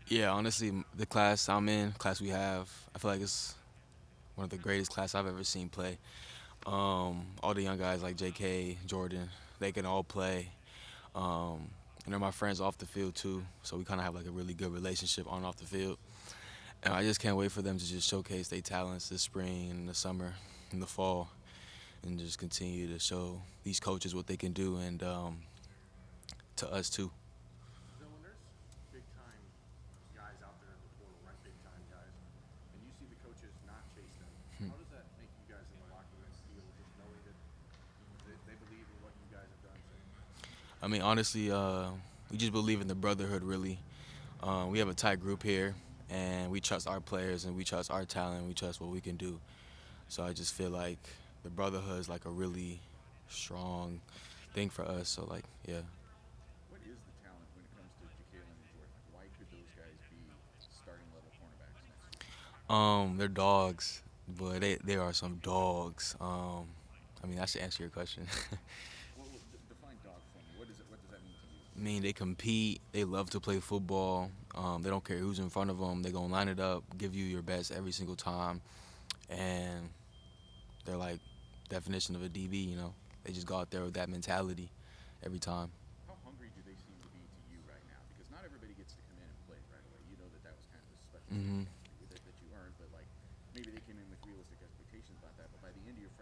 Yeah, honestly, the class I'm in, class we have, I feel like it's one of the greatest class I've ever seen play. All the young guys like J.K., Jordan, they can all play. And they're my friends off the field too, so we kind of have like a really good relationship on and off the field. And I just can't wait for them to just showcase their talents this spring and the summer and the fall, and just continue to show these coaches what they can do, and to us too. So when there's big time guys out there in the portal, right? Big time guys, and you see the coaches not chase them, how does that make you guys in the locker room feel? Just knowing that they believe in what you guys have done. So, I mean, honestly, we just believe in the brotherhood. Really, we have a tight group here, and we trust our players, and we trust our talent, we trust what we can do. So I just feel like the brotherhood is like a really strong thing for us. So like, yeah. what is the talent when it comes to Jalen and Jordan? Like, why could those guys be starting level cornerbacks next year? They're dogs, but they are some dogs. I mean, I should answer your question. Well, define dog for me. What is it? What does that mean to you? I mean, they compete. They love to play football. They don't care who's in front of them. They're gonna line it up, give you your best every single time, and they're like definition of a DB. They just go out there with that mentality every time. How hungry do they seem to be to you right now? Because not everybody gets to come in and play right away. You know that was kind of a special Hmm. circumstance for you that you earned, but like maybe they came in with realistic expectations about that. But by the end of their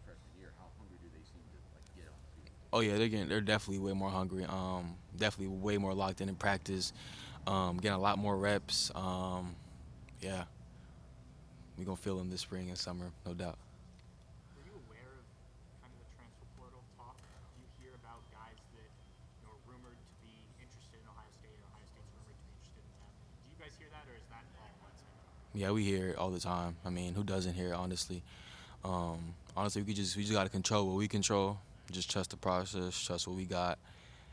freshman year, how hungry do they seem to like get on the field? Oh yeah, they're definitely way more hungry. Definitely way more locked in practice. Getting a lot more reps. Yeah, we gonna feel them this spring and summer, no doubt. Were you aware of kind of the transfer portal talk? Do you hear about guys that are rumored to be interested in Ohio State, or Ohio State's rumored to be interested in them? Do you guys hear that, or is that all inside? Yeah, we hear it all the time. I mean, who doesn't hear it, honestly? Honestly, we just gotta control what we control. Just trust the process, trust what we got,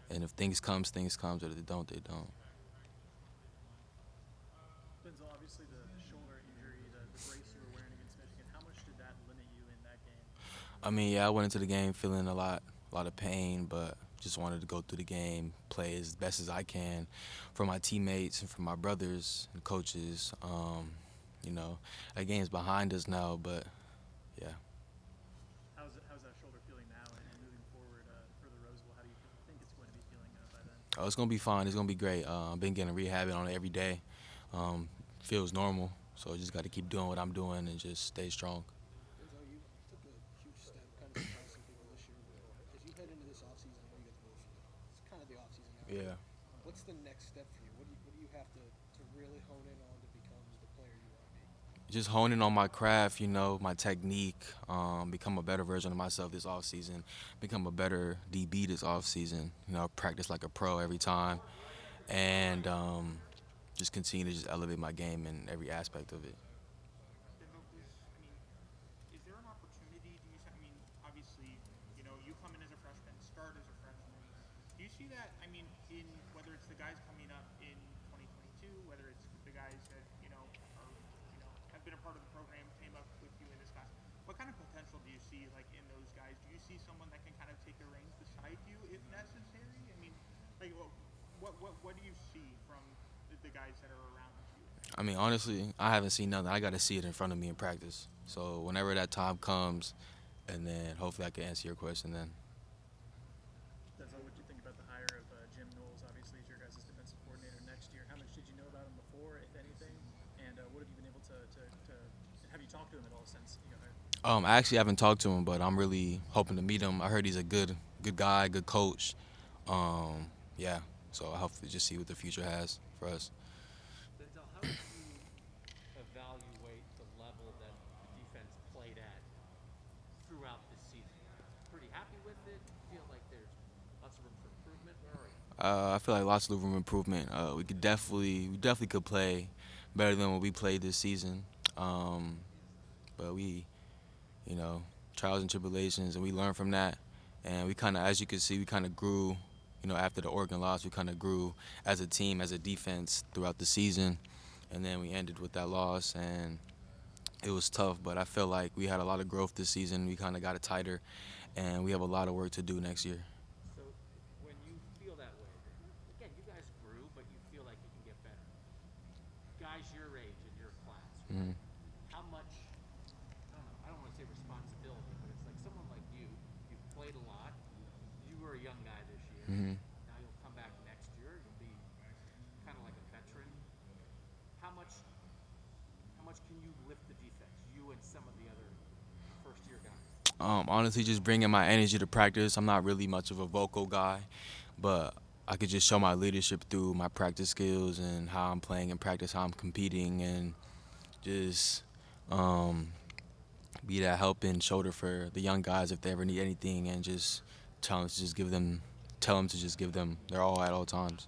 and if things comes. If they don't, they don't. Denzel, obviously the shoulder injury, the brace you were wearing against Michigan, how much did that limit you in that game? I mean, yeah, I went into the game feeling a lot of pain, but just wanted to go through the game, play as best as I can for my teammates and for my brothers and coaches. You know, that game's behind us now, but yeah. How's that shoulder feeling now, and moving forward for the Rose Bowl? How do you think it's going to be feeling by then? Oh, it's gonna be fine. It's gonna be great. I've been getting rehabbing on it every day. Feels normal, so I just got to keep doing what I'm doing and just stay strong. Denzel, you took a huge step, kind of surprised some people this year. But as you head into this offseason, I know you got the most. It's kind of the offseason now. Yeah. What's the next step for you? What do you have to really hone in on to become the player you want to be? Just honing on my craft, my technique, become a better version of myself this off season, become a better DB this off season. Practice like a pro every time, and just continue to just elevate my game in every aspect of it. Denzel, is there an opportunity? Obviously, you come in as a freshman, start as a freshman. Do you see that? In whether it's the guys coming up in 2022, whether it's the guys that are have been a part of the program, came up with you in this class. What kind of potential do you see in those guys? Do you see someone that can kind of take the reins beside you if necessary? Like what do you see from the guys that are around you? I mean, honestly, I haven't seen nothing. I got to see it in front of me in practice. So whenever that time comes, and then hopefully I can answer your question then. Denzel, what do you think about the hire of Jim Knowles? Obviously, as your guys' defensive coordinator next year. How much did you know about him before, if anything? And what have you been able to have you talked to him at all since he got hired? I actually haven't talked to him, but I'm really hoping to meet him. I heard he's a good guy, good coach. Yeah, so I hope to just see what the future has for us. Denzel, how did you evaluate the level that the defense played at throughout this season? Pretty happy with it? Feel like there's lots of room for improvement? Where are you? I feel like lots of room for improvement. We definitely could play better than what we played this season. But you know, trials and tribulations, and we learned from that. And we kind of, as you can see, we kind of grew. After the Oregon loss, we kind of grew as a team, as a defense throughout the season, and then we ended with that loss. And it was tough, but I feel like we had a lot of growth this season. We kind of got it tighter, and we have a lot of work to do next year. So when you feel that way, again, you guys grew, but you feel like you can get better. Guys your age in your class, right? Hmm. How much, I don't know, I don't want to say responsibility, but it's like someone like you've played a lot. You were a young guy this year. Hmm. Now you'll come back next year. You'll be kind of like a veteran. How much, how much can you lift the defense? You and some of the other first year guys. Honestly, just bringing my energy to practice. I'm not really much of a vocal guy, but I could just show my leadership through my practice skills and how I'm playing in practice, how I'm competing, and just um, be that helping shoulder for the young guys if they ever need anything, and just tell them to just give them their all at all times.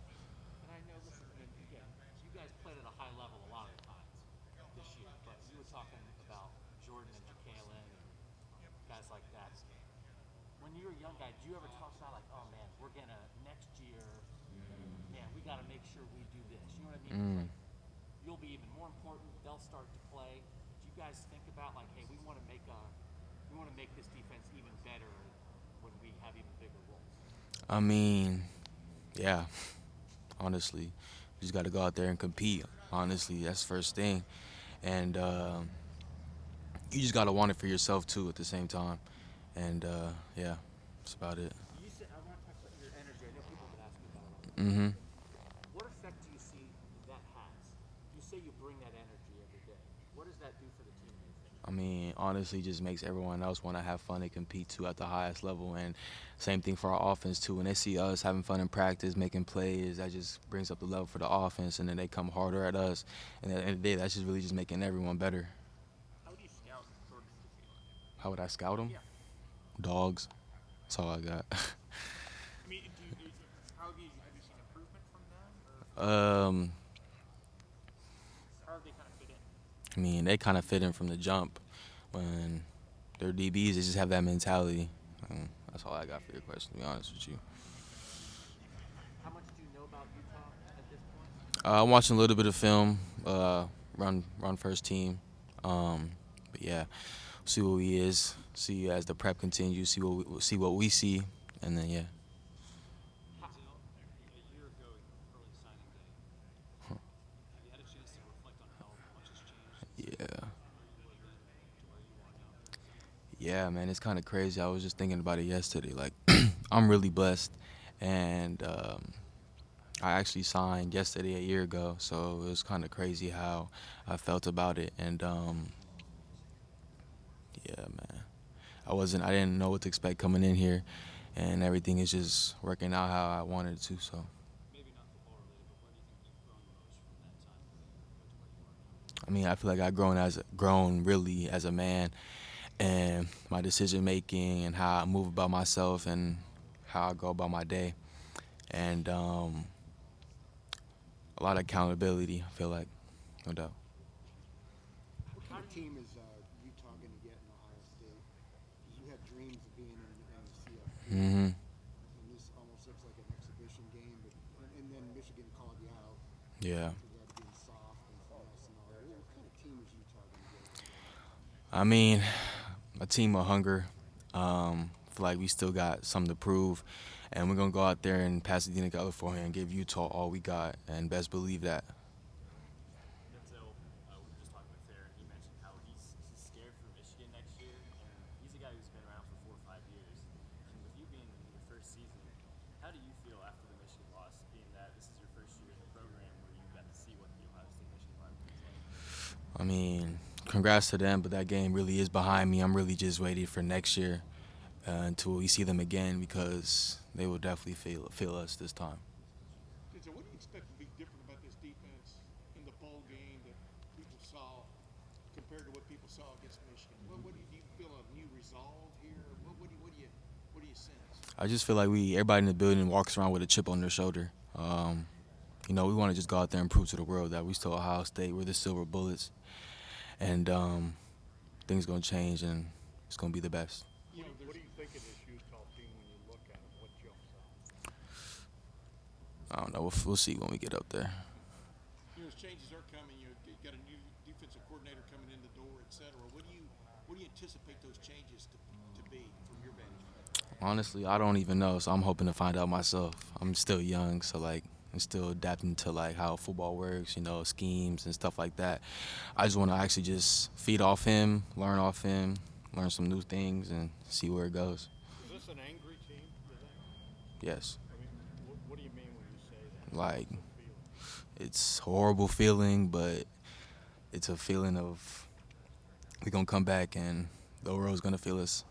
And I know, listen, I mean, again, you guys played at a high level a lot of times this year, but you were talking about Jordan and Jalen and guys like that. When you were a young guy, do you ever talk about like, oh man, we're gonna next year, man, we got to make sure we do this. You know what I mean? It's Mm. like you'll be even more important. They'll start to play. Do you guys think about like, hey, we want to make this defense even better when we have even bigger roles? I mean, yeah, honestly, you just got to go out there and compete. Honestly, that's the first thing, and you just got to want it for yourself too at the same time. And yeah, that's about it. You said I want to talk about your energy. I know people have been asking about it on the Hmm. podcast. What effect do you see that has? You say you bring that energy every day. What does that do for the team? Do you think? I mean, honestly, just makes everyone else want to have fun and compete too at the highest level. And same thing for our offense too. When they see us having fun in practice, making plays, that just brings up the level for the offense, and then they come harder at us. And at the end of the day, that's just really just making everyone better. How do you scout Jordan and Jalen? How would I scout them? Yeah. Dogs. That's all I got. I mean, how have you seen improvement from them, or um, how have they kind of fit in? I mean, they kind of fit in from the jump. When they're DBs, they just have that mentality. That's all I got for your question, to be honest with you. How much do you know about Utah at this point? I'm watching a little bit of film, run first team. But yeah, see what he is. See as the prep continues. See what we see, and then yeah. Denzel, a year ago, early signing day, have you had a chance to reflect on how much has changed since Yeah. where you were then to where you are now? Yeah, man, it's kind of crazy. I was just thinking about it yesterday. Like, I'm really blessed, and I actually signed yesterday a year ago, so it was kind of crazy how I felt about it. And yeah, man, I didn't know what to expect coming in here, and everything is just working out how I wanted it to. So, Maybe not football related, but where do you think you've grown the most from that time to where you are now? I mean, I feel like I've grown really as a man, and my decision making and how I move about myself and how I go about my day, and a lot of accountability. I feel like, no doubt. What How kind of do you? team is Utah going to get in Ohio State? Because you had dreams of being in the CFP, Hmm. and this almost looks like an exhibition game. But and then Michigan called you out Yeah. for that being soft and finesse and all that. What kind of team is Utah going to get in this game? I mean, a team of hunger. Feel like we still got something to prove, and we're gonna go out there and Pasadena, California, and give Utah all we got, and best believe that. Denzel, we were just talking with Farron. He mentioned how he's scared for Michigan next year, and he's a guy who's been around for 4 or 5 years. And with you being in your first season, how do you feel after the Michigan loss, being that this is your first year in the program where you got to see what the Ohio State Michigan rivalry is like? I mean, congrats to them, but that game really is behind me. I'm really just waiting for next year until we see them again because they will definitely feel us this time. So what do you expect to be different about this defense in the bowl game that people saw compared to what people saw against Michigan? Do you feel a new resolve here? What do you sense? I just feel like everybody in the building walks around with a chip on their shoulder. We want to just go out there and prove to the world that we still Ohio State. We're the Silver Bullets, and things gonna change, and it's gonna be the best. What do you think of this Utah team when you look at them? What jumps out? I don't know. We'll see when we get up there. As changes are coming, you got a new defensive coordinator coming in the door, et cetera. What do you anticipate those changes to be from your vantage point? Honestly, I don't even know, so I'm hoping to find out myself. I'm still young, so like I'm still adapting to like how football works, you know, schemes and stuff like that. I just want to actually just feed off him, learn some new things, and see where it goes. Is this an angry team, you think? Yes, I mean, what do you mean when you say that? like What's the feeling? it's a horrible feeling, but it's a feeling of we're gonna come back and the world's gonna feel us.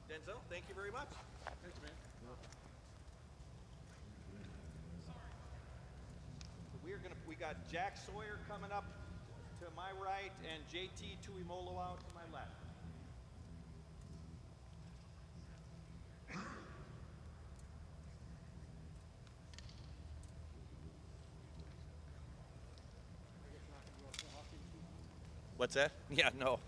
Denzel, thank you very much. Thanks, man. We got Jack Sawyer coming up to my right and JT Tuimolo out to my left. What's that? Yeah, no.